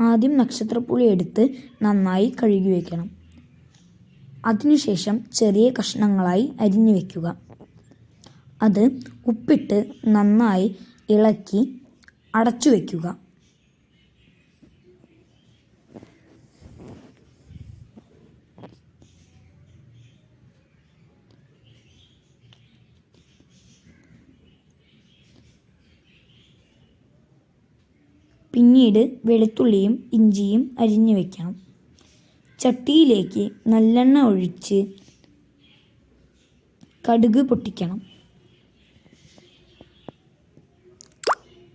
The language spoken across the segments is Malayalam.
ആദ്യം നക്ഷത്രപ്പുളി എടുത്ത് നന്നായി കഴുകി വയ്ക്കണം. അതിനുശേഷം ചെറിയ കഷ്ണങ്ങളായി അരിഞ്ഞു വയ്ക്കുക. അത് ഉപ്പിട്ട് നന്നായി ഇളക്കി അടച്ചു വയ്ക്കുക. പിന്നീട് വെളുത്തുള്ളിയും ഇഞ്ചിയും അരിഞ്ഞു വയ്ക്കണം. ചട്ടിയിലേക്ക് നല്ലെണ്ണ ഒഴിച്ച് കടുക് പൊട്ടിക്കണം.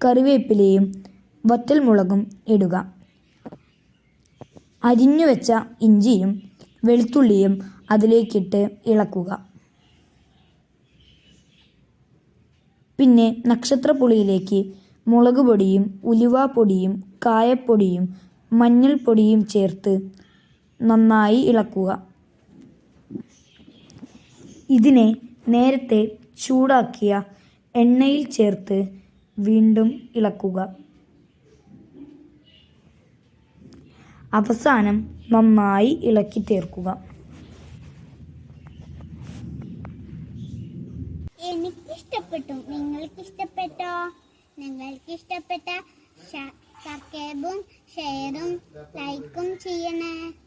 കറിവേപ്പിലയും വറ്റൽമുളകും ഇടുക. അരിഞ്ഞു വെച്ച ഇഞ്ചിയും വെളുത്തുള്ളിയും അതിലേക്കിട്ട് ഇളക്കുക. പിന്നെ നക്ഷത്രപ്പുളിയിലേക്ക് മുളക് പൊടിയും ഉലുവാപ്പൊടിയും കായപ്പൊടിയും മഞ്ഞൾപ്പൊടിയും ചേർത്ത് നന്നായി ഇളക്കുക. ഇതിനെ നേരത്തെ ചൂടാക്കിയ എണ്ണയിൽ ചേർത്ത് വീണ്ടും ഇളക്കുക. അവസാനം നന്നായി ഇളക്കി ചേർക്കുക. എനിക്കിഷ്ടപ്പെട്ടു. നിങ്ങൾക്കിഷ്ടപ്പെട്ടോ? നിങ്ങൾക്കിഷ്ടപ്പെട്ട സബ്സ്ക്രൈബും ഷെയറും ലൈക്കും ചെയ്യണേ.